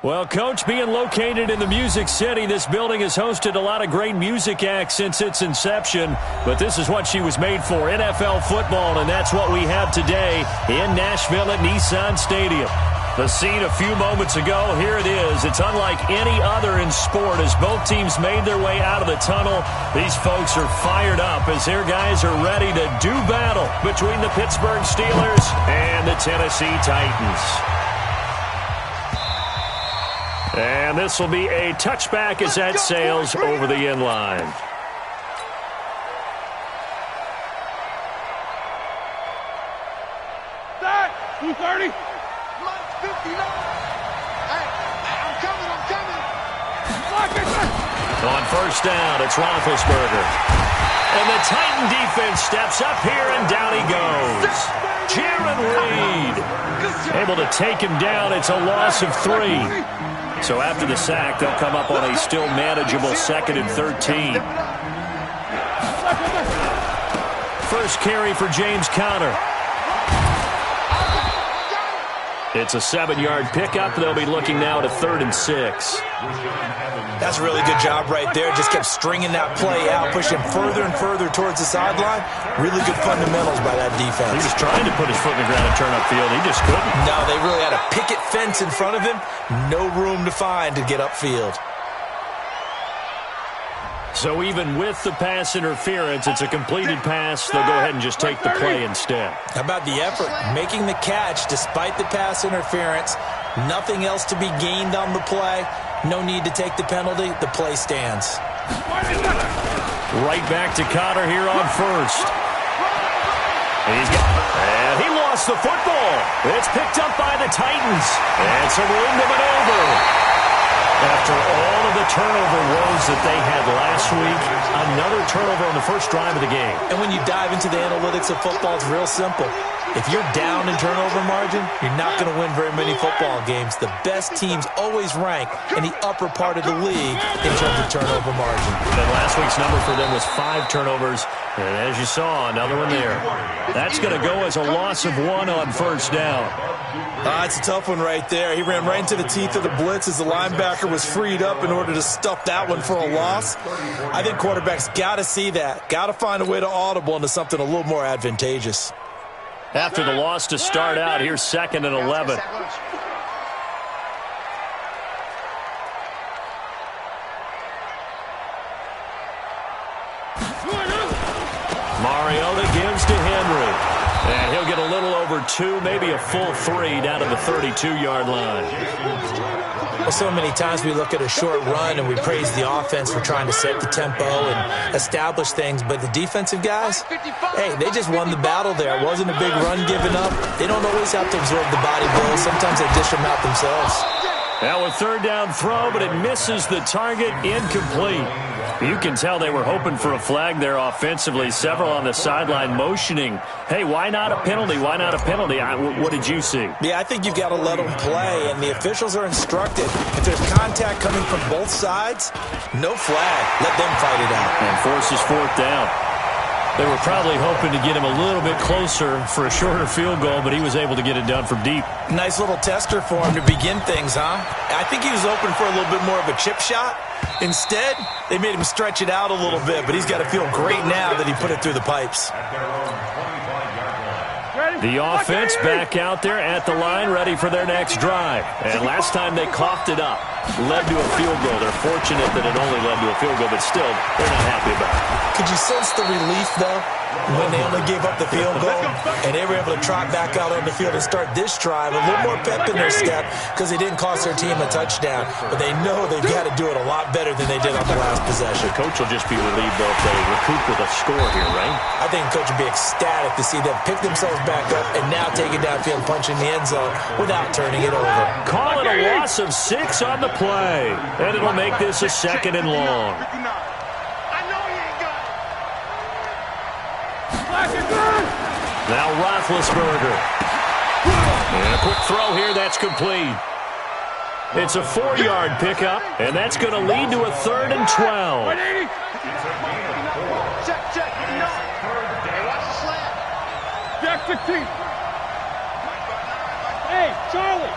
Well, Coach, being located in the Music City, this building has hosted a lot of great music acts since its inception. But this is what she was made for, NFL football, and that's what we have today in Nashville at Nissan Stadium. The scene a few moments ago, here it is. It's unlike any other in sport as both teams made their way out of the tunnel. These folks are fired up as their guys are ready to do battle between the Pittsburgh Steelers and the Tennessee Titans. And this will be a touchback as that sails over the end line. Start! 230. 59. Hey, I'm coming. On first down, it's Roethlisberger. And the Titan defense steps up here, and down he goes. Jaron Reed able to take him down. It's a loss of 3. So after the sack, they'll come up on a still manageable 2nd and 13. First carry for James Conner. It's a 7-yard pickup. They'll be looking now at a 3rd and 6. That's a really good job right there. Just kept stringing that play out, pushing further and further towards the sideline. Really good fundamentals by that defense. He was trying to put his foot in the ground and turn upfield. He just couldn't. No, they really had a picket fence in front of him. No room to find to get upfield. So even with the pass interference, it's a completed pass. They'll go ahead and just take the play instead. How about the effort? Making the catch despite the pass interference. Nothing else to be gained on the play. No need to take the penalty. The play stands. Right back to Conner here on first. And he lost the football. It's picked up by the Titans. And some room to maneuver. After all of the turnover woes that they had last week, another turnover on the first drive of the game. And when you dive into the analytics of football, it's real simple. If you're down in turnover margin, you're not going to win very many football games. The best teams always rank in the upper part of the league in terms of turnover margin. And last week's number for them was 5 turnovers. And as you saw, another one there. That's going to go as a loss of 1 on first down. It's a tough one right there. He ran right into the teeth of the blitz as the linebacker was freed up in order to stuff that one for a loss. I think quarterbacks got to see that. Got to find a way to audible into something a little more advantageous. After the loss to start out, here's 2nd and 11. Mariota gives to Henry. And he'll get a little over 2, maybe a full 3 down to the 32-yard line. Well, so many times we look at a short run and we praise the offense for trying to set the tempo and establish things. But the defensive guys, hey, they just won the battle there. It wasn't a big run given up. They don't always have to absorb the body blows. Sometimes they dish them out themselves. Now a 3rd down throw, but it misses the target, incomplete. You can tell they were hoping for a flag there offensively. Several on the sideline motioning, hey, why not a penalty? Why not a penalty? What did you see? Yeah, I think you've got to let them play, and the officials are instructed. If there's contact coming from both sides, no flag. Let them fight it out. And forces 4th down. They were probably hoping to get him a little bit closer for a shorter field goal, but he was able to get it done from deep. Nice little tester for him to begin things, huh? I think he was open for a little bit more of a chip shot. Instead, they made him stretch it out a little bit, but he's got to feel great now that he put it through the pipes. The offense back out there at the line, ready for their next drive. And last time they coughed it up, led to a field goal. They're fortunate that it only led to a field goal, but still, they're not happy about it. Could you sense the relief, though, when they only gave up the field goal and they were able to trot back out on the field and start this drive? A little more pep in their step because they didn't cost their team a touchdown, but they know they've got to do it a lot better than they did on the last possession. The coach will just be relieved, though, if they recoup with a score here, right? I think the coach will be ecstatic to see them pick themselves back up and now take it downfield, punch in the end zone without turning it over. Call it a loss of 6 on the play, and it'll make this a 2nd and long. Now Roethlisberger. And a quick throw here, that's complete. It's a 4-yard pickup, and that's going to lead to a 3rd and 12. Check. No. Hey, watch the slant. Jack 15. Hey, Charlie.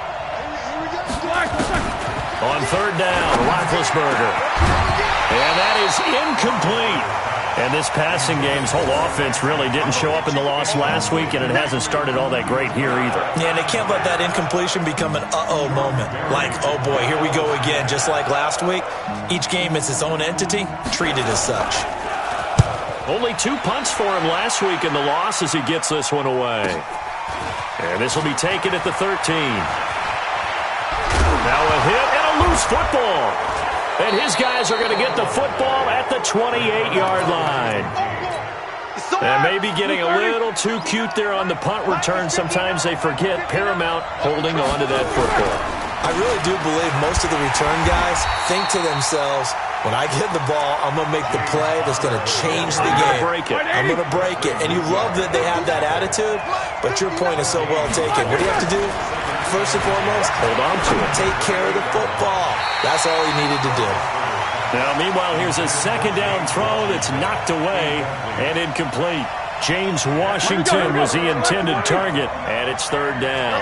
Here we go. Black. On third down, Roethlisberger. And that is incomplete. And this passing game's whole offense really didn't show up in the loss last week, and it hasn't started all that great here either. Yeah, and they can't let that incompletion become an uh-oh moment. Like, oh boy, here we go again, just like last week. Each game is its own entity, treated as such. Only 2 punts for him last week in the loss as he gets this one away. And this will be taken at the 13. Now a hit and a loose football. And his guys are going to get the football at the 28-yard line. And maybe getting a little too cute there on the punt return. Sometimes they forget Paramount holding on to that football. I really do believe most of the return guys think to themselves, when I get the ball, I'm going to make the play that's going to change the game. I'm going to break it. And you love that they have that attitude, but your point is so well taken. What do you have to do? First and foremost, hold on to it. Take care of the football. That's all he needed to do. Now, meanwhile, here's a second down throw that's knocked away and incomplete. James Washington was the intended target, and it's third down.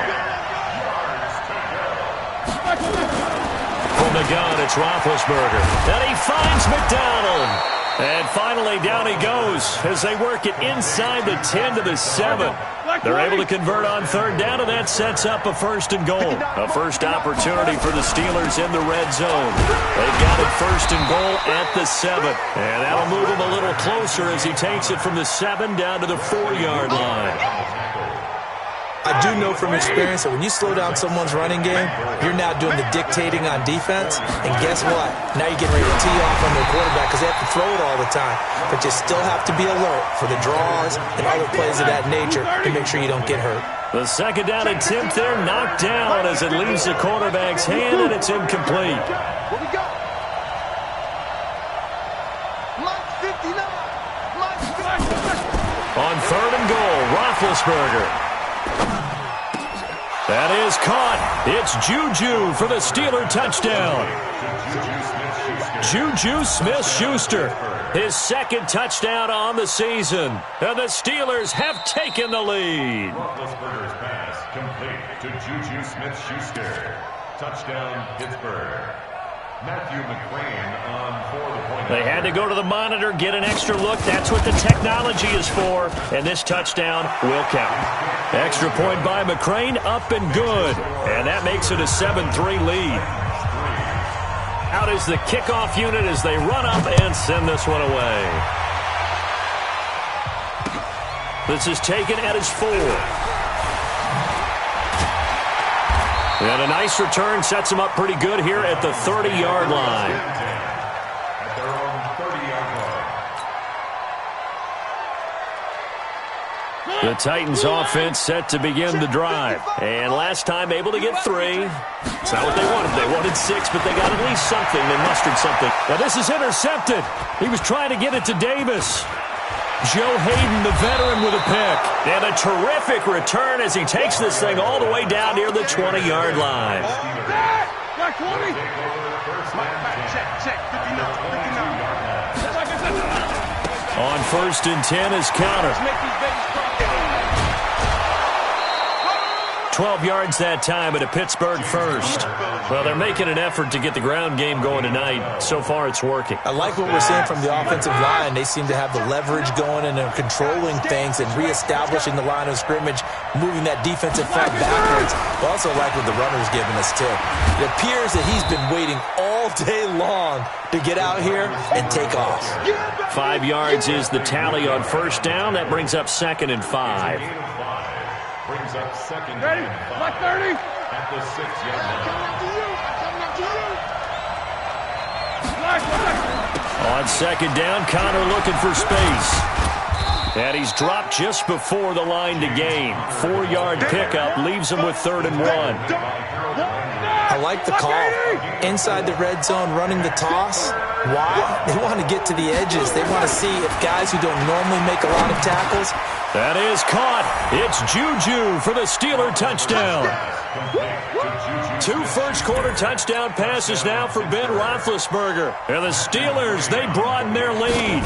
From the gun, it's Roethlisberger. And he finds McDonald. And finally, down he goes as they work it inside the 10 to the 7. They're able to convert on third down, and that sets up a first and goal. A first opportunity for the Steelers in the red zone. They've got it first and goal at the 7. And that'll move him a little closer as he takes it from the 7 down to the 4-yard line. I do know from experience that when you slow down someone's running game, you're now doing the dictating on defense. And guess what? Now you're getting ready to tee off on their quarterback because they have to throw it all the time. But you still have to be alert for the draws and other plays of that nature to make sure you don't get hurt. The second down attempt there knocked down as it leaves the quarterback's hand, and it's incomplete. Here we go. Mike 59. Mike 59. On third and goal, Roethlisberger. That is caught. It's Juju for the Steeler touchdown. Juju Smith-Schuster, his second touchdown on the season. And the Steelers have taken the lead. Roethlisberger's pass complete to Juju Smith-Schuster. Touchdown, Pittsburgh. Matthew McCrane on for the point. They had to go to the monitor, get an extra look. That's what the technology is for. And this touchdown will count. Extra point by McCrane, up and good. And that makes it a 7-3 lead. Out is the kickoff unit as they run up and send this one away. This is taken at his 4. And a nice return sets him up pretty good here at the 30-yard line. At their own 30-yard line. The Titans offense set to begin the drive. And last time able to get 3. It's not what they wanted. They wanted 6, but they got at least something. They mustered something. Now this is intercepted. He was trying to get it to Davis. Joe Hayden, the veteran, with a pick. And a terrific return as he takes this thing all the way down near the 20-yard line. Check, 20. Check. 59. On first and 10 is counter. 12 yards that time at a Pittsburgh first. Well, they're making an effort to get the ground game going tonight. So far, it's working. I like what we're seeing from the offensive line. They seem to have the leverage going and they're controlling things and reestablishing the line of scrimmage, moving that defensive front backwards. I also like what the runner's giving us, too. It appears that he's been waiting all day long to get out here and take off. 5 yards is the tally on first down. That brings up second and 5. Brings up second Ready? and 5 Like 30. at the 6-yard line. On second down, Connor looking for space. And he's dropped just before the line to gain. 4-yard pickup leaves him with third and 1. I like the call. Inside the red zone, running the toss. Why? They want to get to the edges. They want to see if guys who don't normally make a lot of tackles. That is caught. It's Juju for the Steeler touchdown. 2 first-quarter touchdown passes now for Ben Roethlisberger. And the Steelers, they broaden their lead.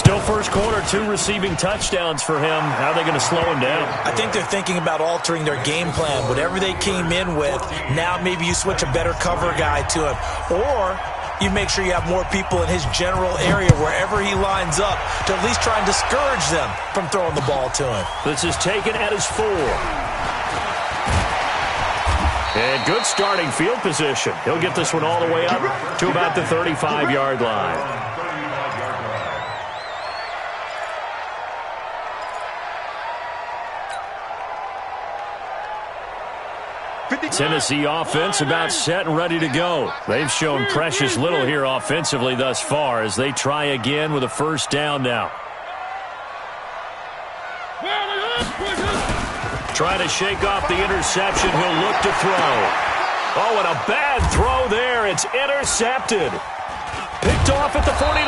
Still first quarter, 2 receiving touchdowns for him. How are they going to slow him down? I think they're thinking about altering their game plan. Whatever they came in with, now maybe you switch a better cover guy to him. Or you make sure you have more people in his general area wherever he lines up to at least try and discourage them from throwing the ball to him. This is taken at his 4. And good starting field position. He'll get this one all the way up to about the 35-yard line. Tennessee offense about set and ready to go. They've shown precious little here offensively thus far as they try again with a first down now. Trying to shake off the interception. He'll look to throw. Oh, and a bad throw there. It's intercepted. Picked off at the 49.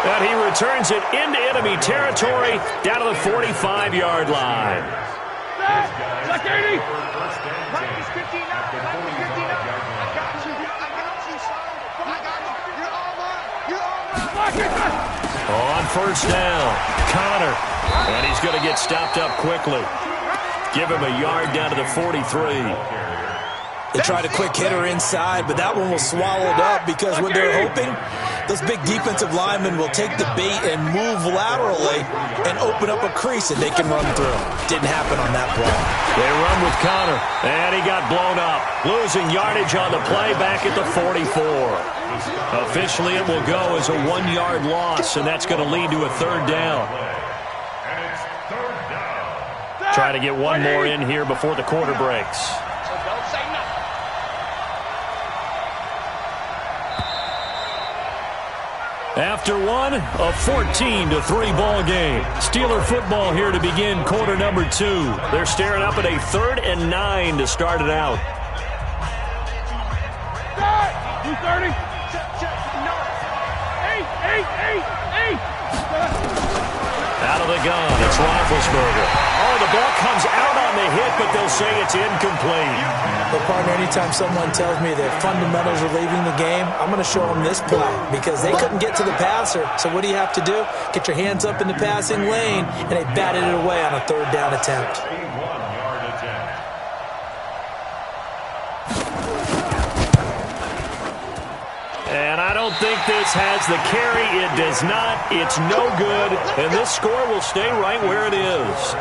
And he returns it into enemy territory down to the 45-yard line. On first down, Connor. And he's going to get stopped up quickly. Give him a yard down to the 43. They tried a quick hitter inside, but that one was swallowed up because what they're hoping, those big defensive linemen will take the bait and move laterally and open up a crease that they can run through. Didn't happen on that play. They run with Connor, and he got blown up. Losing yardage on the play back at the 44. Officially, it will go as a 1-yard loss, and that's going to lead to a third down. Try to get one more in here before the quarter breaks. After one, a 14-3 ball game. Steeler football here to begin quarter number 2. They're staring up at a 3rd and 9 to start it out. 230. Out of the gun, it's Roethlisberger. Oh, the ball comes out on the hit, but they'll say it's incomplete. But, partner, anytime someone tells me their fundamentals are leaving the game, I'm going to show them this play because they couldn't get to the passer. So what do you have to do? Get your hands up in the passing lane, and they batted it away on a 3rd down attempt. And I don't think this has the carry. It does not. It's no good. And this score will stay right where it is.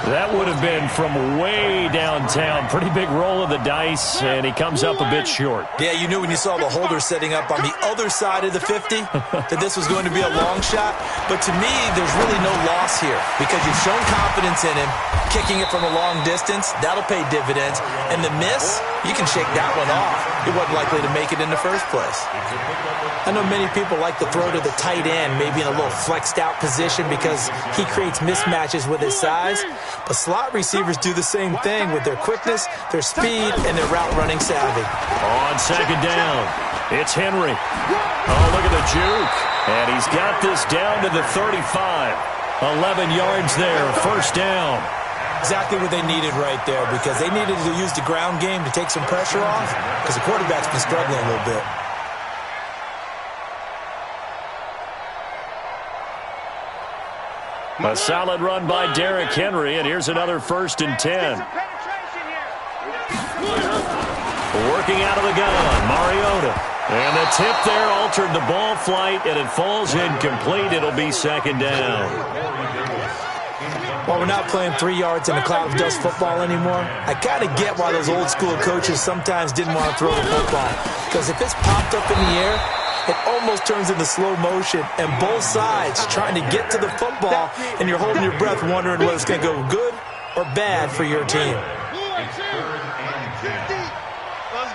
That would have been from way downtown. Pretty big roll of the dice, and he comes up a bit short. Yeah, you knew when you saw the holder setting up on the other side of the 50 that this was going to be a long shot. But to me, there's really no loss here because you've shown confidence in him. Kicking it from a long distance, that'll pay dividends. And the miss, you can shake that one off. He wasn't likely to make it in the first place. I know many people like to throw to the tight end, maybe in a little flexed out position because he creates mismatches with his size. But slot receivers do the same thing with their quickness, their speed, and their route running savvy. On second down, it's Henry. Oh, look at the juke. And he's got this down to the 35. 11 yards there, first down. Exactly what they needed right there because they needed to use the ground game to take some pressure off because the quarterback's been struggling a little bit. A solid run by Derrick Henry, and here's another 1st and 10. Working out of the gun, Mariota. And the tip there altered the ball flight, and it falls incomplete. It'll be second down. While we're not playing 3 yards in a cloud of dust football anymore, I kind of get why those old school coaches sometimes didn't want to throw the football. Because if it's popped up in the air, it almost turns into slow motion, and both sides trying to get to the football, and you're holding your breath wondering whether it's going to go good or bad for your team. Let's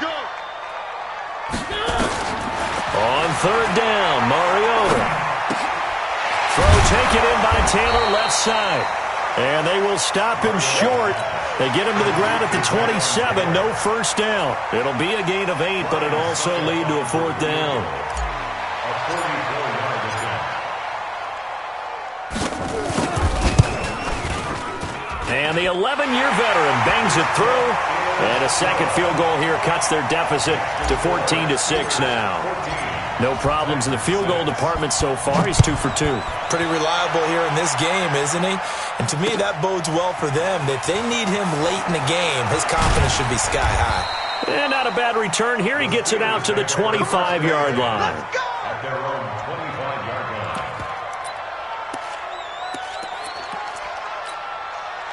go. On third down, Mariota. Throw taken in by Taylor left side. And they will stop him short. They get him to the ground at the 27. No first down. It'll be a gain of 8, but it'll also lead to a 4th down. And the 11-year veteran bangs it through. And a second field goal here cuts their deficit to 14-6 now. No problems in the field goal department so far. He's 2 for 2. Pretty reliable here in this game, isn't he? And to me, that bodes well for them. If they need him late in the game, his confidence should be sky high. And not a bad return here. He gets it out to the 25-yard line. At their own 25-yard line.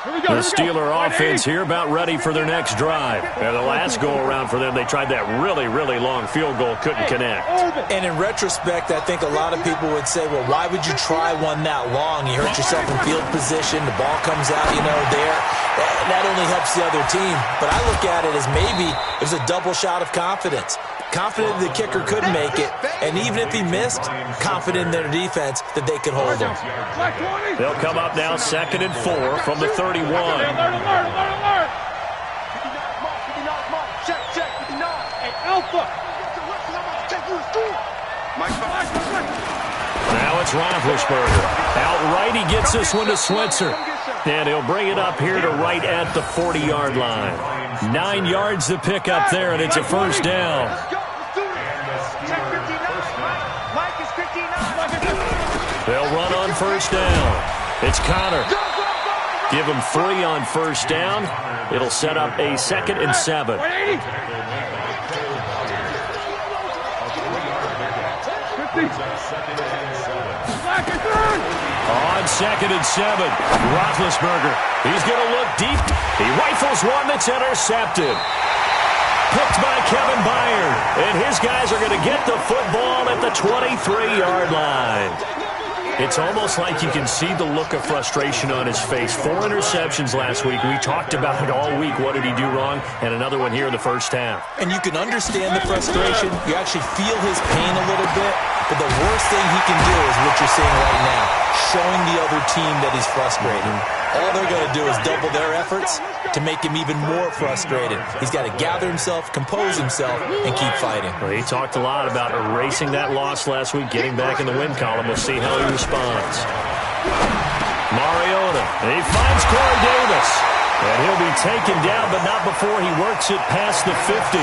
The Steeler offense here about ready for their next drive. And the last go-around for them, they tried that really, really long field goal, couldn't connect. And in retrospect, I think a lot of people would say, well, why would you try one that long? You hurt yourself in field position. The ball comes out, there. That only helps the other team. But I look at it as maybe it was a double shot of confidence. Confident the kicker could make it, and even if he missed, confident in their defense that they could hold him. They'll come up now 2nd and 4 from the 31. Now it's Roethlisberger. Outright, he gets this one to Switzer. And he'll bring it up here to right at the 40-yard line. 9 yards to pick up there, and it's a first down. They'll run on first down. It's Connor. Give him 3 on first down. It'll set up a 2nd and 7. On 2nd and 7, Roethlisberger. He's going to look deep. He rifles one that's intercepted. Picked by Kevin Byard. And his guys are going to get the football at the 23-yard line. It's almost like you can see the look of frustration on his face. 4 interceptions last week. We talked about it all week. What did he do wrong? And another one here in the first half. And you can understand the frustration. You actually feel his pain a little bit. But the worst thing he can do is what you're seeing right now, showing the other team that he's frustrated. All they're going to do is double their efforts to make him even more frustrated. He's got to gather himself, compose himself, and keep fighting. Well, he talked a lot about erasing that loss last week, getting back in the win column. We'll see how he responds. Mariota, he finds Corey Davis. And he'll be taken down, but not before he works it past the 50.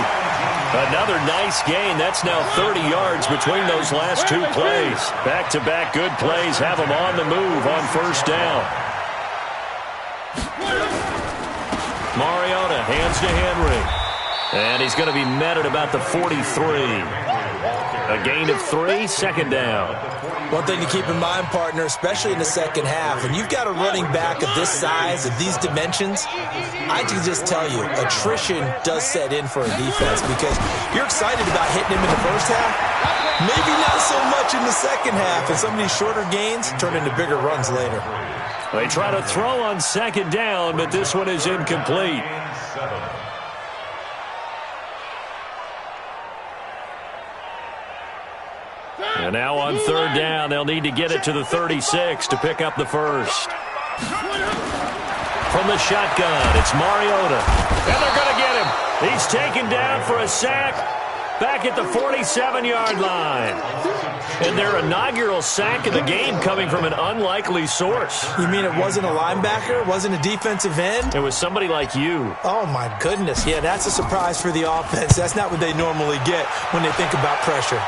Another nice gain. That's now 30 yards between those last 2 plays. Back-to-back good plays have him on the move on first down. Mariota hands to Henry. And he's going to be met at about the 43. A gain of 3, 2nd down. One thing to keep in mind, partner, especially in the second half, when you've got a running back of this size, of these dimensions, I can just tell you, attrition does set in for a defense because you're excited about hitting him in the first half, maybe not so much in the second half, and some of these shorter gains turn into bigger runs later. They try to throw on 2nd down, but this one is incomplete. And now on 3rd down, they'll need to get it to the 36 to pick up the first. From the shotgun, it's Mariota. And they're going to get him. He's taken down for a sack back at the 47-yard line. And their inaugural sack of the game coming from an unlikely source. You mean it wasn't a linebacker? It wasn't a defensive end? It was somebody like you. Oh, my goodness. Yeah, that's a surprise for the offense. That's not what they normally get when they think about pressure.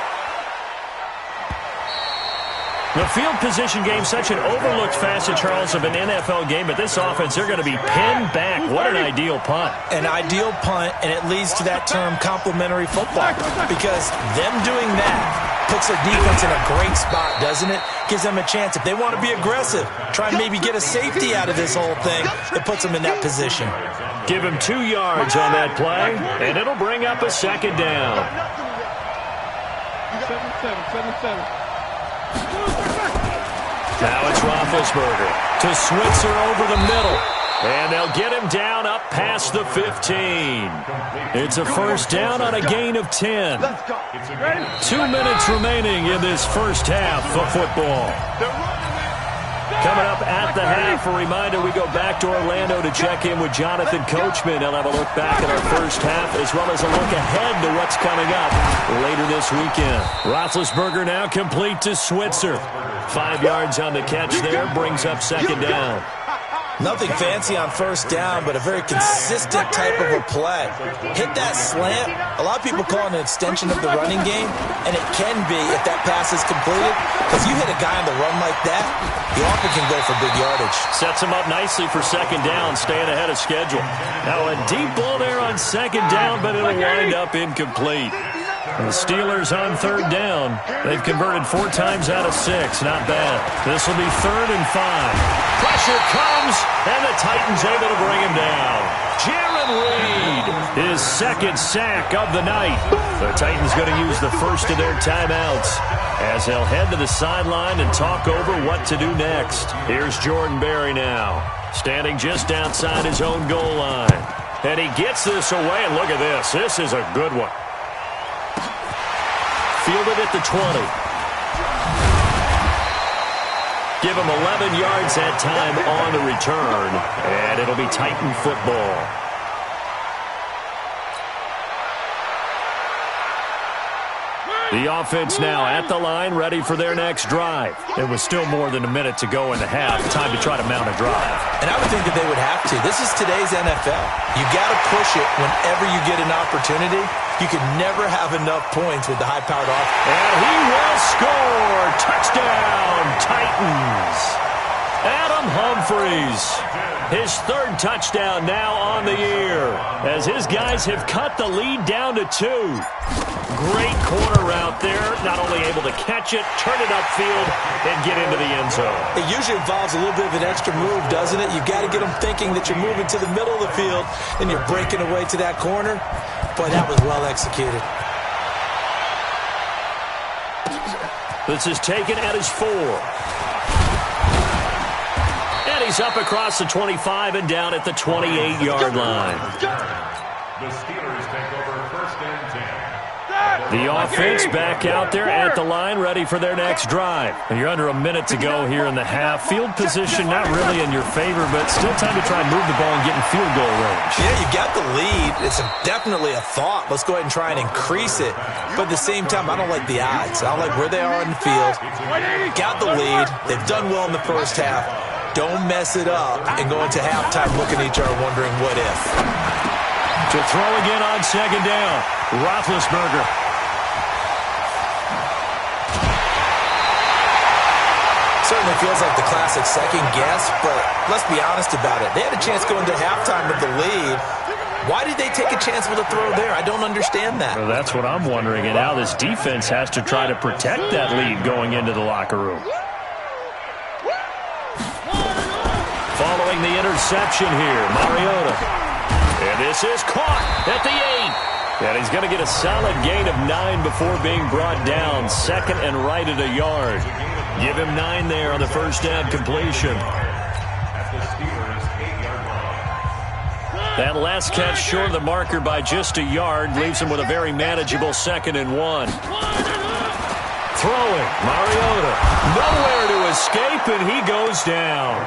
The field position game, such an overlooked facet, Charles, of an NFL game. But this offense, they're going to be pinned back. What an ideal punt. An ideal punt, and it leads to that term complementary football. Because them doing that puts their defense in a great spot, doesn't it? Gives them a chance. If they want to be aggressive, try and maybe get a safety out of this whole thing, it puts them in that position. Give him 2 yards on that play, and it'll bring up a 2nd down. 7-7. Now it's Roethlisberger to Switzer over the middle. And they'll get him down up past the 15. It's a first down on a gain of 10. 2 minutes remaining in this first half of football. Coming up at the half, a reminder, we go back to Orlando to check in with Jonathan Coachman. He'll have a look back at our first half as well as a look ahead to what's coming up later this weekend. Roethlisberger now complete to Switzer. 5 yards on the catch there, brings up 2nd down. Nothing fancy on first down, but a very consistent type of a play. Hit that slant. A lot of people call it an extension of the running game, and it can be if that pass is completed, because you hit a guy on the run like that, he often can go for big yardage. Sets him up nicely for second down, staying ahead of schedule. Now a deep ball there on second down, but it'll wind up incomplete. The Steelers on third down. They've converted 4 times out of 6. Not bad. This will be 3rd and 5. Pressure comes, and the Titans able to bring him down. Jaron Reed, his 2nd sack of the night. The Titans going to use the first of their timeouts as they'll head to the sideline and talk over what to do next. Here's Jordan Berry now, standing just outside his own goal line. And he gets this away, and look at this. This is a good one. Fielded at the 20. Give him 11 yards that time on the return, and it'll be Titan football. The offense now at the line, ready for their next drive. It was still more than a minute to go in the half. Time to try to mount a drive. And I would think that they would have to. This is today's NFL. You got to push it whenever you get an opportunity. You can never have enough points with the high-powered offense. And he will score. Touchdown, Titans. Adam Humphries, his 3rd touchdown now on the year, as his guys have cut the lead down to 2. Great corner route there, not only able to catch it, turn it upfield, and get into the end zone. It usually involves a little bit of an extra move, doesn't it? You've got to get them thinking that you're moving to the middle of the field, and you're breaking away to that corner. Boy, that was well executed. This is taken at his 4. And he's up across the 25 and down at the 28-yard line. The Steelers take over 1st and 10. The offense back out there at the line, ready for their next drive. You're under a minute to go here in the half. Field position not really in your favor, but still time to try and move the ball and get in field goal range. Yeah, you got the lead. It's definitely a thought. Let's go ahead and try and increase it. But at the same time, I don't like the odds. I don't like where they are in the field. Got the lead. They've done well in the first half. Don't mess it up and go into halftime looking at each other wondering what if. To throw again on second down, Roethlisberger. Certainly feels like the classic second guess, but let's be honest about it. They had a chance going to halftime with the lead. Why did they take a chance with a throw there? I don't understand that. Well, that's what I'm wondering, and now this defense has to try to protect that lead going into the locker room. Following the interception here, Mariota. And this is caught at the 8. And he's going to get a solid gain of 9 before being brought down. 2nd and right at a yard. Give him 9 there on the first down completion. That last catch short of the marker by just a yard leaves him with a very manageable 2nd and 1. Throwing, Mariota. Nowhere to escape, and he goes down.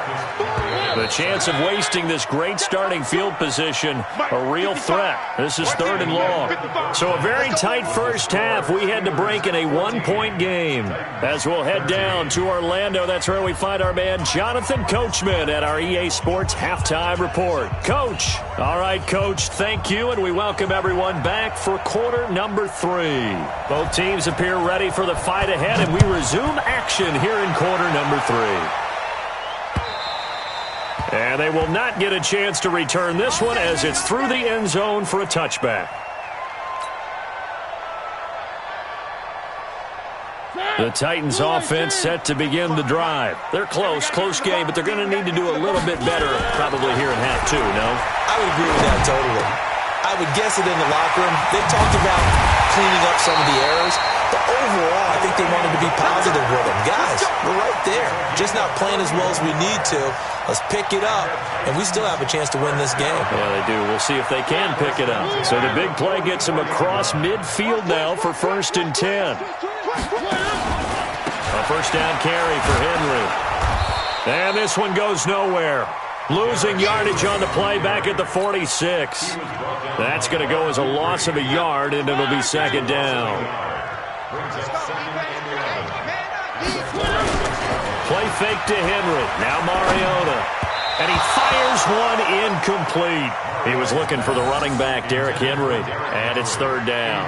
The chance of wasting this great starting field position, a real threat. This is 3rd and long. So a very tight first half. We had to break in a 1-point game. As we'll head down to Orlando, that's where we find our man Jonathan Coachman at our EA Sports Halftime Report. Coach. All right, Coach, thank you, and we welcome everyone back for quarter number 3. Both teams appear ready for the fight ahead, and we resume action here in quarter number 3. And they will not get a chance to return this one as it's through the end zone for a touchback. The Titans offense set to begin the drive. They're close game, but they're going to need to do a little bit better probably here in half 2, no? I would agree with that totally. I would guess it in the locker room. They talked about cleaning up some of the errors, but overall, I think they wanted to be positive with them. Guys, we're right there. Just not playing as well as we need to. Let's pick it up, and we still have a chance to win this game. Yeah, they do. We'll see if they can pick it up. So the big play gets them across midfield now for 1st and 10. A first down carry for Henry. And this one goes nowhere. Losing yardage on the play back at the 46. That's going to go as a loss of a yard, and it'll be 2nd down. Play fake to Henry. Now Mariota. And he fires one incomplete. He was looking for the running back, Derrick Henry. And it's third down.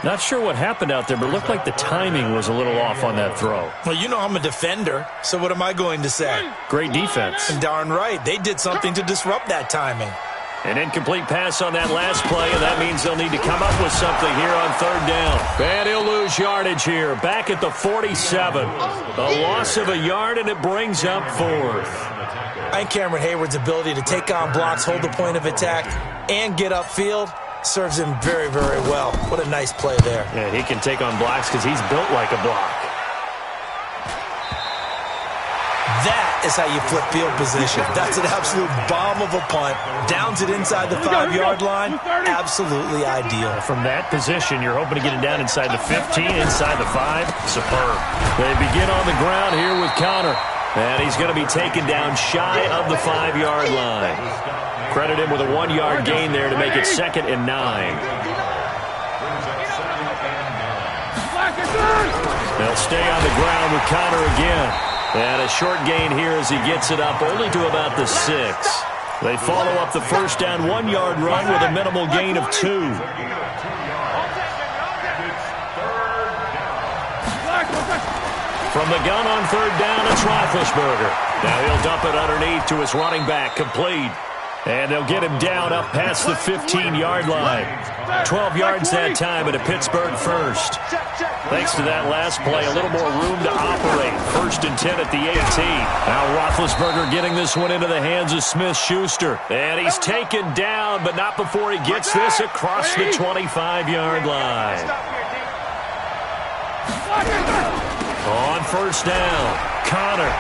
Not sure what happened out there, but it looked like the timing was a little off on that throw. Well, you know I'm a defender, so what am I going to say? Great defense. And darn right, they did something to disrupt that timing. An incomplete pass on that last play, and that means they'll need to come up with something here on third down. And he'll lose yardage here, back at the 47. A loss of a yard, and it brings up fourth. I think Cameron Hayward's ability to take on blocks, hold the point of attack, and get upfield serves him very, very well. What a nice play there. Yeah, he can take on blocks because he's built like a block. That is how you flip field position. That's an absolute bomb of a punt. Downs it inside the 5-yard line. Absolutely ideal. From that position, you're hoping to get it down inside the 15, inside the 5. Superb. They begin on the ground here with Connor. And he's going to be taken down shy of the 5-yard line. Credit him with a 1-yard gain there to make it 2nd and 9. They'll stay on the ground with Connor again. And a short gain here as he gets it up only to about the 6. They follow up the first down 1-yard run with a minimal gain of 2. From the gun on third down, it's Roethlisberger. Now he'll dump it underneath to his running back, complete. And they'll get him down up past the 15-yard line. 12 yards that time and a Pittsburgh first. Thanks to that last play, a little more room to operate. 1st and 10 at the 18. Now Roethlisberger getting this one into the hands of Smith-Schuster. And he's taken down, but not before he gets this across the 25-yard line. On first down, Connor.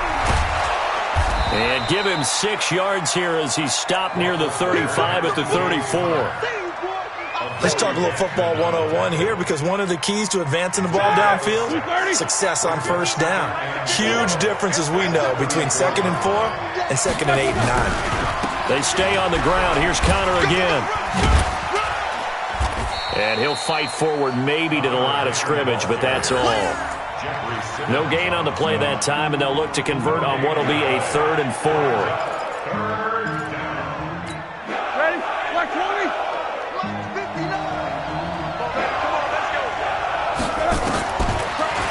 And give him 6 yards here as he's stopped near the 35 at the 34. Let's talk a little football 101 here, because one of the keys to advancing the ball downfield, success on first down. Huge difference, as we know, between 2nd and 4 and 2nd and 8 and 9. They stay on the ground. Here's Connor again. And he'll fight forward maybe to the line of scrimmage, but that's all. No gain on the play that time, and they'll look to convert on what will be a 3rd and 4. Ready? Black 20.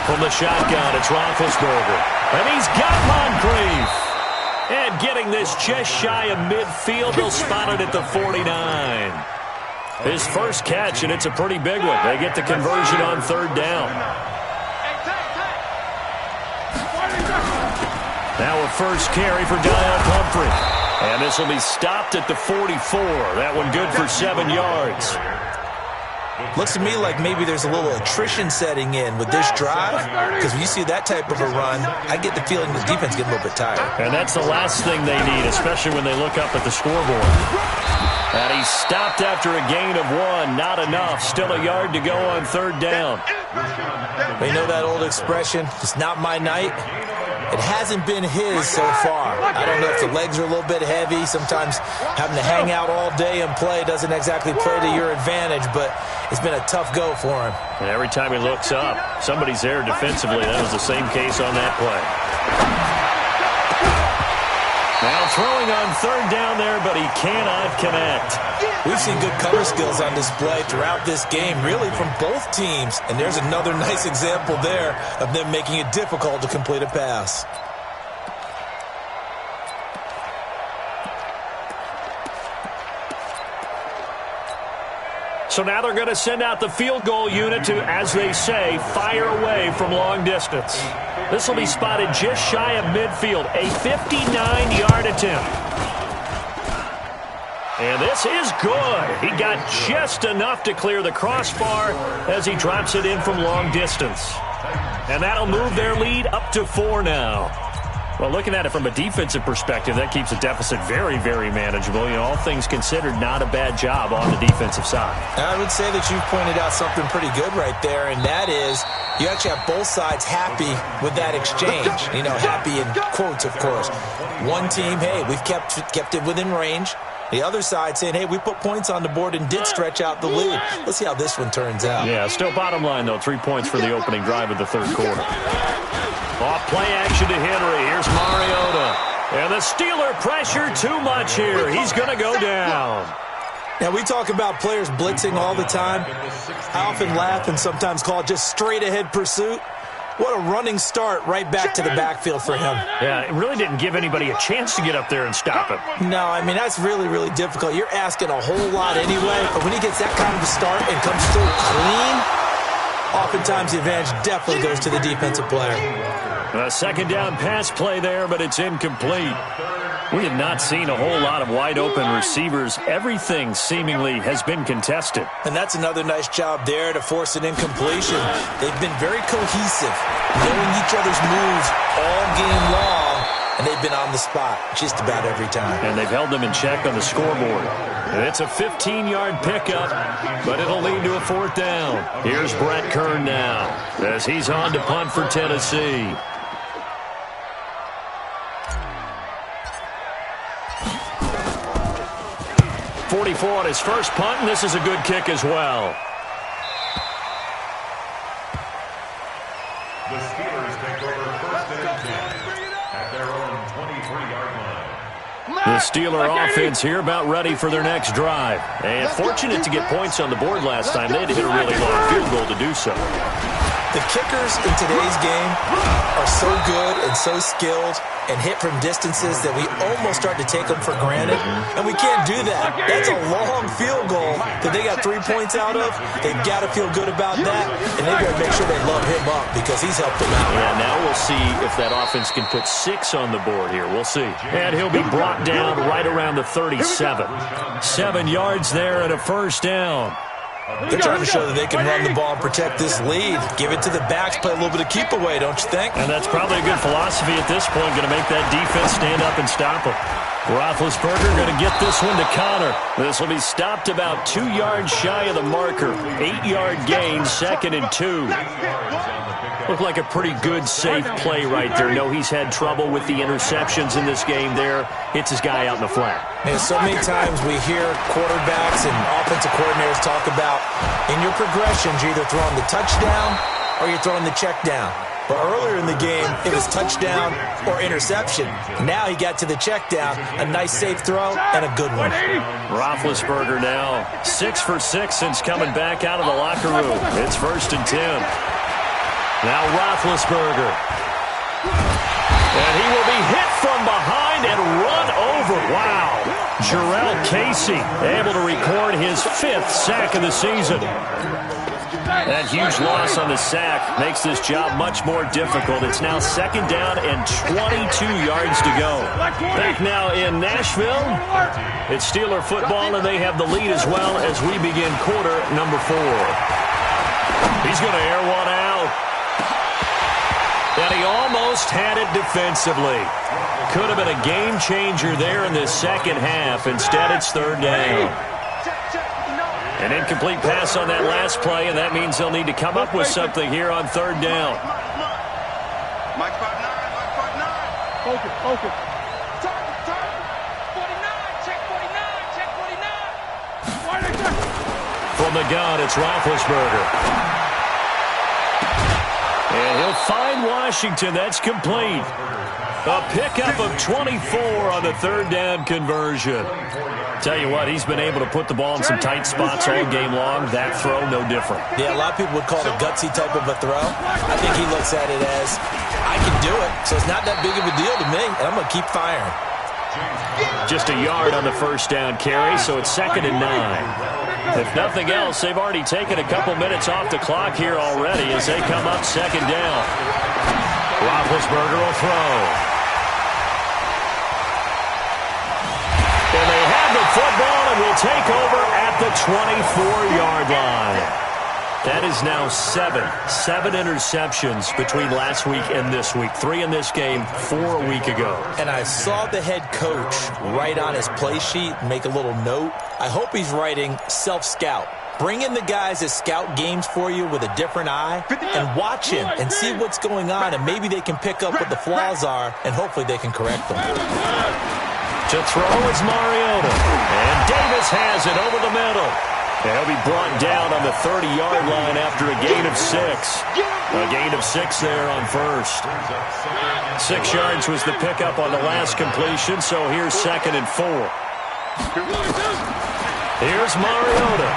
From the shotgun, it's Roethlisberger. And he's got Moncrief. And getting this just shy of midfield, they'll spot it at the 49. His first catch, and it's a pretty big one. They get the conversion on third down. Now a first carry for Dion Pumphrey. And this will be stopped at the 44. That one good for 7 yards. Looks to me like maybe there's a little attrition setting in with this drive, because when you see that type of a run, I get the feeling the defense getting a little bit tired. And that's the last thing they need, especially when they look up at the scoreboard. And he's stopped after a gain of 1. Not enough. Still a yard to go on third down. They know that old expression, it's not my night. It hasn't been his so far. I don't know if the legs are a little bit heavy. Sometimes having to hang out all day and play doesn't exactly play to your advantage, but it's been a tough go for him. And every time he looks up, somebody's there defensively. That was the same case on that play. Now throwing on third down there, but he cannot connect. We've seen good cover skills on display throughout this game, really from both teams. And there's another nice example there of them making it difficult to complete a pass. So now they're going to send out the field goal unit to, as they say, fire away from long distance. This will be spotted just shy of midfield, a 59-yard attempt. And this is good. He got just enough to clear the crossbar as he drops it in from long distance. And that'll move their lead up to 4 now. Well, looking at it from a defensive perspective, that keeps the deficit very, very manageable. You know, all things considered, not a bad job on the defensive side. I would say that you've pointed out something pretty good right there, and that is you actually have both sides happy with that exchange. You know, happy in quotes, of course. One team, hey, we've kept it within range. The other side saying, hey, we put points on the board and did stretch out the lead. Let's see how this one turns out. Yeah, still bottom line, though, 3 points for the opening drive of the third quarter. Off play action to Henry. Here's Mariota. And the Steeler pressure too much here. He's going to go down. Now, we talk about players blitzing all the time. I often laugh and sometimes call it just straight-ahead pursuit. What a running start right back to the backfield for him. Yeah, it really didn't give anybody a chance to get up there and stop him. No, I mean, that's really, really difficult. You're asking a whole lot anyway, but when he gets that kind of a start and comes through clean, oftentimes the advantage definitely goes to the defensive player. A second down pass play there, but it's incomplete. We have not seen a whole lot of wide-open receivers. Everything seemingly has been contested. And that's another nice job there to force an incompletion. They've been very cohesive, knowing each other's moves all game long, and they've been on the spot just about every time. And they've held them in check on the scoreboard. And it's a 15-yard pickup, but it'll lead to a fourth down. Here's Brett Kern now as he's on to punt for Tennessee. 44 on his first punt, and this is a good kick as well. The Steelers take over first and 10 at their own 23-yard line. The Steeler offense here about ready for their next drive. And fortunate to get points on the board last time. They had to hit a really long field goal to do so. The kickers in today's game are so good and so skilled and hit from distances that we almost start to take them for granted, and we can't do that. That's a long field goal that they got 3 points out of. They've got to feel good about that, and they've got to make sure they love him up because he's helped them out. Yeah, now we'll see if that offense can put 6 on the board here. We'll see. And he'll be brought down right around the 37. 7 yards there and a first down. They're trying to show that they can run the ball and protect this lead. Give it to the backs, play a little bit of keep away, don't you think? And that's probably a good philosophy at this point, going to make that defense stand up and stop them. Roethlisberger going to get this one to Connor. This will be stopped about 2 yards shy of the marker. 8-yard gain, 2nd and 2. Looked like a pretty good, safe play right there. No, he's had trouble with the interceptions in this game there. Hits his guy out in the flat. Man, so many times we hear quarterbacks and offensive coordinators talk about in your progressions, you're either throwing the touchdown or you're throwing the check down. But earlier in the game, it was touchdown or interception. Now he got to the check down, a nice safe throw, and a good one. Roethlisberger now 6 for 6 since coming back out of the locker room. It's 1st and 10. Now Roethlisberger. And he will be hit from behind and run over. Wow. Jarrell Casey able to record his 5th sack of the season. That huge loss on the sack makes this job much more difficult. It's now 2nd down and 22 yards to go. Back now in Nashville. It's Steeler football, and they have the lead as well as we begin quarter number 4. He's going to air one out. And he almost had it defensively. Could have been a game changer there in the second half. Instead, it's 3rd down. An incomplete pass on that last play, and that means they'll need to come up with something here on 3rd down. Mike 5-9, Mike 5-9. Focus, focus. Turn, 49, check 49, check 49. From the gun, it's Roethlisberger. And he'll find Washington. That's complete. A pickup of 24 on the 3rd down conversion. Tell you what, he's been able to put the ball in some tight spots all game long. That throw, no different. Yeah, a lot of people would call it a gutsy type of a throw. I think he looks at it as, I can do it, so it's not that big of a deal to me, and I'm going to keep firing. Just a yard on the 1st down carry, so it's 2nd and 9. If nothing else, they've already taken a couple minutes off the clock here already as they come up 2nd down. Roethlisberger will throw. And they have the football and will take over at the 24-yard line. That is now 7 interceptions between last week and this week. 3 in this game, 4 a week ago. And I saw the head coach write on his play sheet, make a little note. I hope he's writing self-scout. Bring in the guys that scout games for you with a different eye and watch him and see what's going on, and maybe they can pick up what the flaws are, and hopefully they can correct them. To throw is Mariota. And Davis has it over the middle. And he'll be brought down on the 30-yard line after a gain of 6. A gain of 6 there on first. 6 yards was the pickup on the last completion, so here's 2nd and 4. Here's Mariota.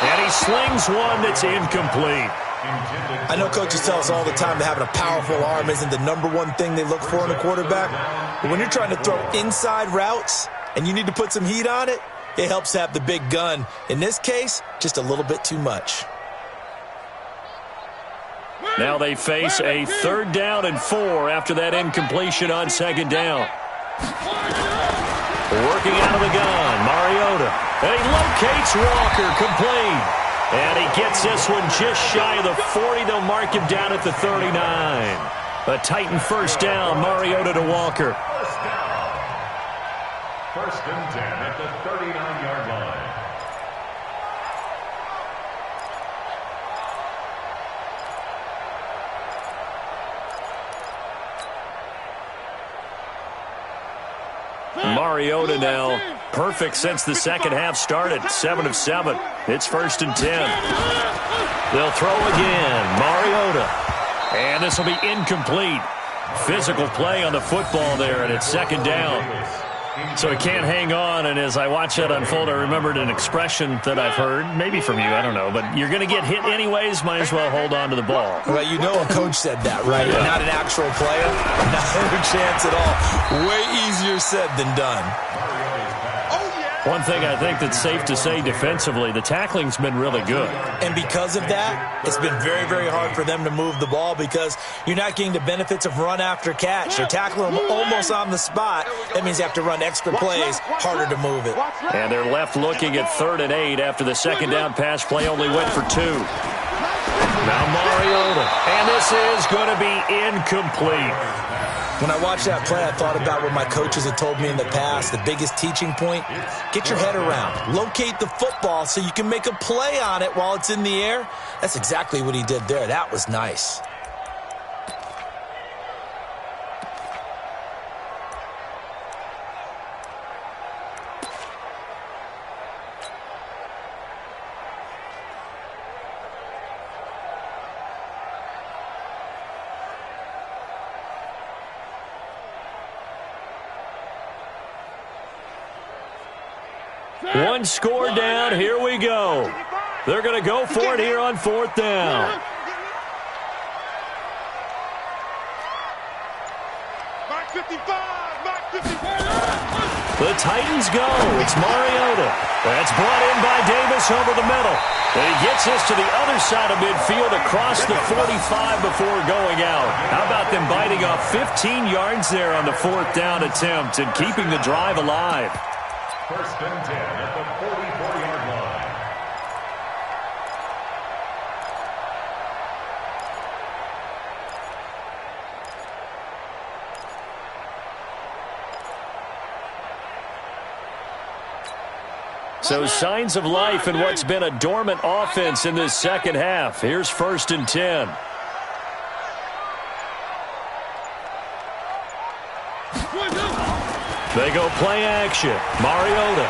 And he slings one that's incomplete. I know coaches tell us all the time that having a powerful arm isn't the #1 thing they look for in a quarterback. But when you're trying to throw inside routes and you need to put some heat on it, it helps to have the big gun. In this case, just a little bit too much. Now they face a 3rd down and 4 after that incompletion on 2nd down. Working out of the gun, Mariota. And he locates Walker, complete. And he gets this one just shy of the 40. They'll mark him down at the 39. A Titan 1st down, Mariota to Walker. 1st and 10 at the 39-yard line. Mariota now perfect since the second half started. 7 of 7. It's 1st and 10. They'll throw again. Mariota. And this will be incomplete. Physical play on the football there, and it's 2nd down. So he can't hang on, and as I watch that unfold, I remembered an expression that I've heard, maybe from you, I don't know, but you're going to get hit anyways, might as well hold on to the ball. Well, you know a coach said that, right? Yeah. Not an actual player. Not a chance at all. Way easier said than done. One thing I think that's safe to say defensively, the tackling's been really good. And because of that, it's been very, very hard for them to move the ball because you're not getting the benefits of run after catch. They're tackling them almost on the spot. That means you have to run extra plays, harder to move it. And they're left looking at 3rd and 8 after the 2nd down pass play only went for 2. Now Mariota. And this is going to be incomplete. When I watched that play, I thought about what my coaches had told me in the past. The biggest teaching point, get your head around. Locate the football so you can make a play on it while it's in the air. That's exactly what he did there. That was nice. One score down. Here we go. They're going to go for it here on 4th down. The Titans go. It's Mariota. That's brought in by Davis over the middle. And he gets this to the other side of midfield across the 45 before going out. How about them biting off 15 yards there on the 4th down attempt and keeping the drive alive? 1st and 10 at the 44-yard line. So signs of life in what's been a dormant offense in this second half. Here's 1st and 10. They go play action. Mariota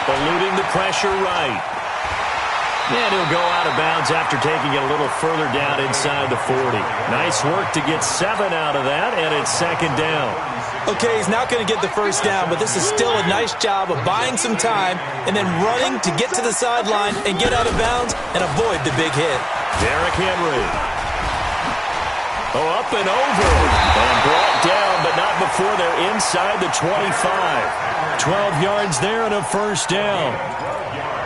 eluding the pressure right. And he'll go out of bounds after taking it a little further down inside the 40. Nice work to get 7 out of that, and it's 2nd down. Okay, he's not going to get the 1st down, but this is still a nice job of buying some time and then running to get to the sideline and get out of bounds and avoid the big hit. Derrick Henry. Oh, up and over. And brought down, but not before they're inside the 25. 12 yards there and a 1st down.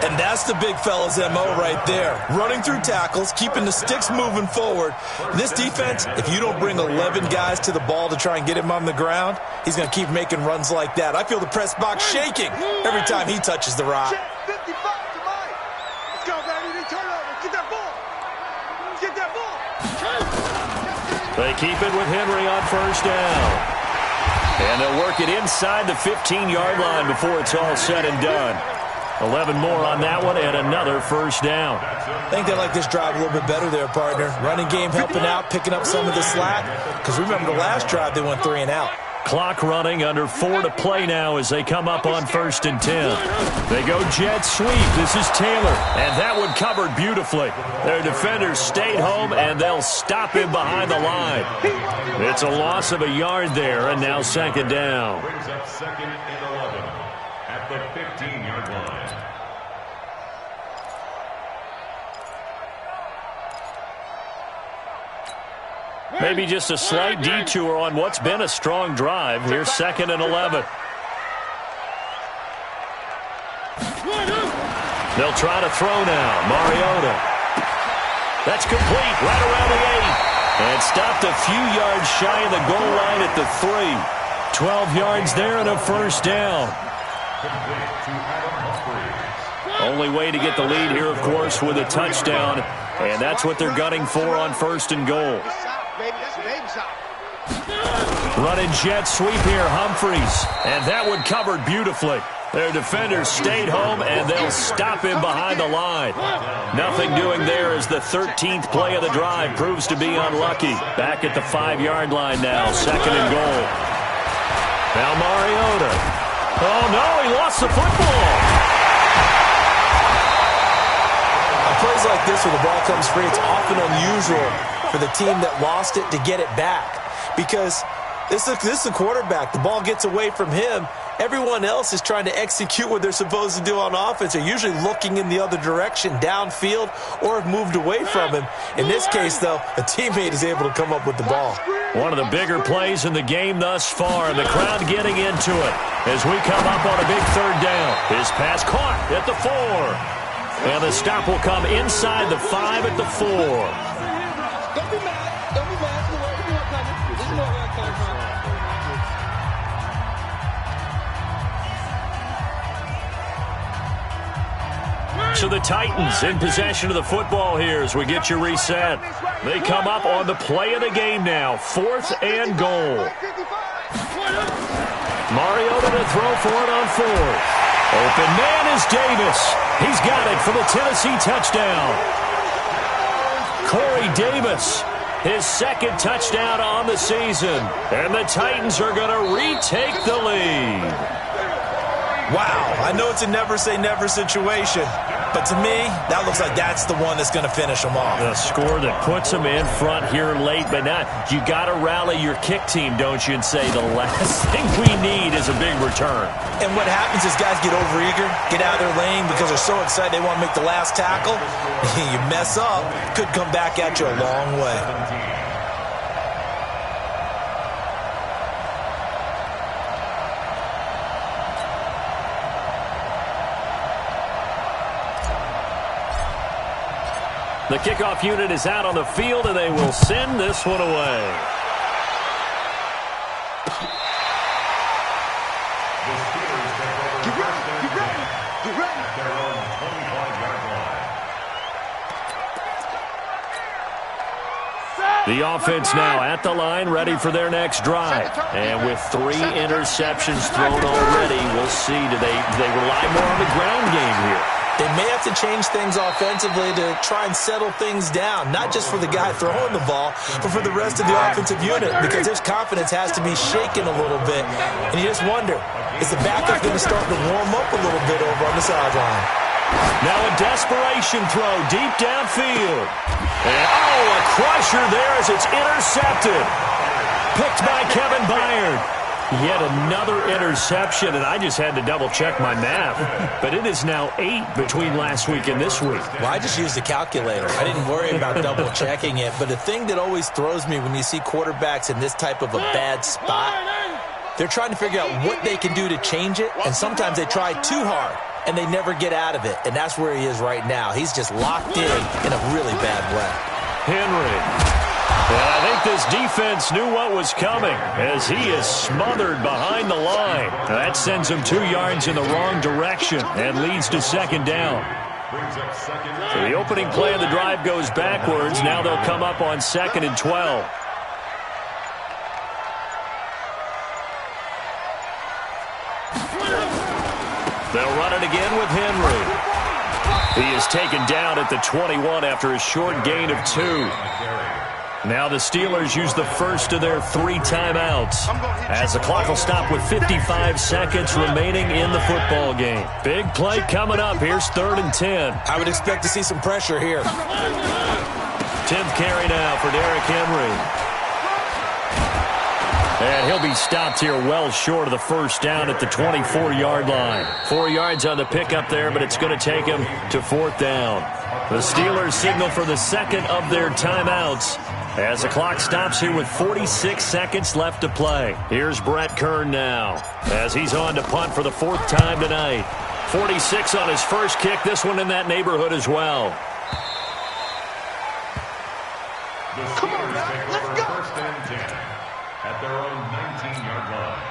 And that's the big fella's MO right there. Running through tackles, keeping the sticks moving forward. This defense, if you don't bring 11 guys to the ball to try and get him on the ground, he's going to keep making runs like that. I feel the press box shaking every time he touches the rock. 55 to Mike. Let's go, baby. Turn over. Get that ball. Get that ball. They keep it with Henry on 1st down. And they'll work it inside the 15-yard line before it's all said and done. 11 more on that one and another 1st down. I think they like this drive a little bit better there, partner. Running game helping out, picking up some of the slack. Because remember the last drive, they went 3 and out. Clock running, under 4 to play now as they come up on 1st and 10. They go jet sweep. This is Taylor, and that one covered beautifully. Their defenders stayed home, and they'll stop him behind the line. It's a loss of a yard there, and now 2nd down. Brings up 2nd and 11 at the 15-yard line. Maybe just a slight detour on what's been a strong drive. Here's 2nd and 11. They'll try to throw now. Mariota. That's complete right around the 8. And stopped a few yards shy of the goal line at the 3. 12 yards there and a 1st down. Only way to get the lead here, of course, with a touchdown. And that's what they're gunning for on 1st and goal. Running jet sweep here, Humphreys. And that one covered beautifully. Their defenders stayed home, and they'll stop him behind the line. Nothing doing there as the 13th play of the drive proves to be unlucky. Back at the 5-yard line now, 2nd and goal. Now Mariota. Oh, no, he lost the football. On plays like this where the ball comes free, it's often unusual for the team that lost it to get it back. Because this is the quarterback. The ball gets away from him. Everyone else is trying to execute what they're supposed to do on offense. They're usually looking in the other direction, downfield, or have moved away from him. In this case, though, a teammate is able to come up with the ball. One of the bigger plays in the game thus far, and the crowd getting into it as we come up on a big 3rd down. His pass caught at the 4. And the stop will come inside the 5 at the 4. Don't be mad. Don't be mad. This is where we're coming from. So the Titans in possession of the football here as we get you reset. They come up on the play of the game now. 4th and goal. Mariota to throw for it on 4th. Open man is Davis. He's got it for the Tennessee touchdown. Corey Davis, his 2nd touchdown on the season. And the Titans are going to retake the lead. Wow, I know it's a never-say-never situation, but to me, that looks like that's the one that's going to finish them off. A score that puts them in front here late, but not. You got to rally your kick team, don't you, and say the last thing we need is a big return. And what happens is guys get overeager, get out of their lane because they're so excited they want to make the last tackle. You mess up, could come back at you a long way. The kickoff unit is out on the field, and they will send this one away. Get ready. Their own 25-yard line. The offense now at the line, ready for their next drive. And with 3 interceptions thrown already, we'll see. Do they rely more on the ground game here? They may have to change things offensively to try and settle things down, not just for the guy throwing the ball, but for the rest of the offensive unit, because their confidence has to be shaken a little bit. And you just wonder, is the backup going to start to warm up a little bit over on the sideline? Now a desperation throw deep downfield. And, a crusher there as it's intercepted. Picked by Kevin Byard. Yet another interception, and I just had to double-check my math. But it is now 8 between last week and this week. Well, I just used a calculator. I didn't worry about double-checking it. But the thing that always throws me when you see quarterbacks in this type of a bad spot, they're trying to figure out what they can do to change it, and sometimes they try too hard, and they never get out of it. And that's where he is right now. He's just locked in a really bad way. Henry. And I think this defense knew what was coming as he is smothered behind the line. That sends him 2 yards in the wrong direction and leads to 2nd down. So the opening play of the drive goes backwards. Now they'll come up on 2nd and 12. They'll run it again with Henry. He is taken down at the 21 after a short gain of 2. Now the Steelers use the first of their 3 timeouts, as the clock will stop with 55 seconds remaining in the football game. Big play coming up. Here's 3rd and 10. I would expect to see some pressure here. 10th carry now for Derrick Henry. And he'll be stopped here well short of the first down at the 24-yard line. 4 yards on the pickup there, but it's going to take him to 4th down. The Steelers signal for the second of their timeouts as the clock stops here with 46 seconds left to play. Here's Brett Kern now as he's on to punt for the 4th time tonight. 46 on his first kick, this one in that neighborhood as well. The Steelers take over 1st and 10 at their own 19-yard line.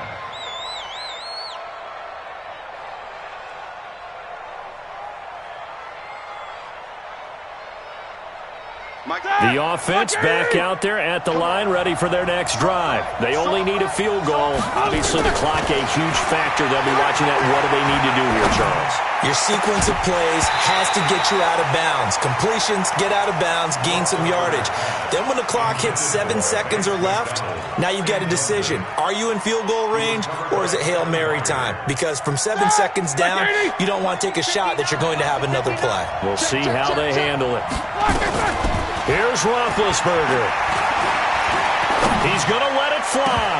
The offense back out there at the line, ready for their next drive. They only need a field goal. Obviously, the clock a huge factor. They'll be watching that. What do they need to do here, Charles? Your sequence of plays has to get you out of bounds. Completions, get out of bounds, gain some yardage. Then when the clock hits 7 seconds or left, now you've got a decision. Are you in field goal range, or is it Hail Mary time? Because from 7 seconds down, you don't want to take a shot that you're going to have another play. We'll see how they handle it. Here's Roethlisberger. He's going to let it fly.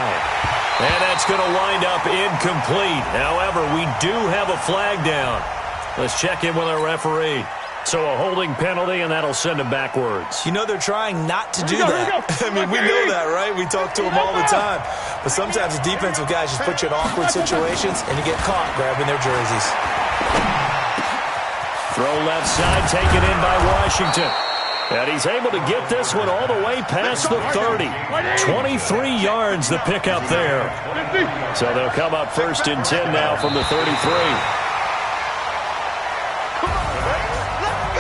And that's going to wind up incomplete. However, we do have a flag down. Let's check in with our referee. So a holding penalty, and that'll send him backwards. You know, they're trying not to do that. I mean, we know that, right? We talk to them all the time. But sometimes the defensive guys just put you in awkward situations, and you get caught grabbing their jerseys. Throw left side, taken in by Washington. And he's able to get this one all the way past the 30. 23 yards the pickup there. So they'll come up 1st and 10 now from the 33.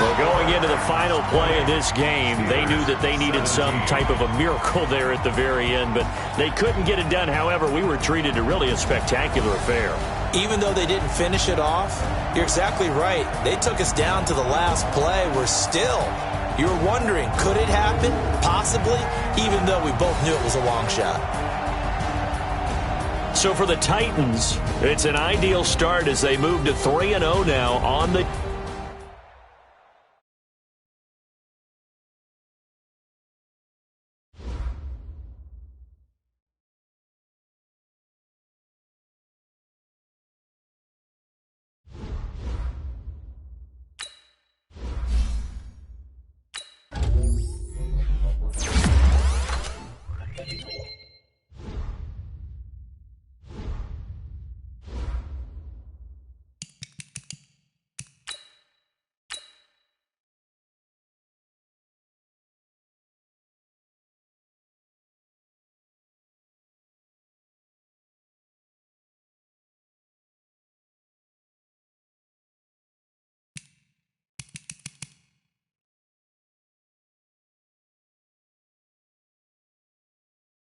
Well, going into the final play of this game, they knew that they needed some type of a miracle there at the very end, but they couldn't get it done. However, we were treated to really a spectacular affair. Even though they didn't finish it off, you're exactly right. They took us down to the last play. We're still... You were wondering, could it happen? Possibly, even though we both knew it was a long shot. So for the Titans, it's an ideal start as they move to 3-0 now on the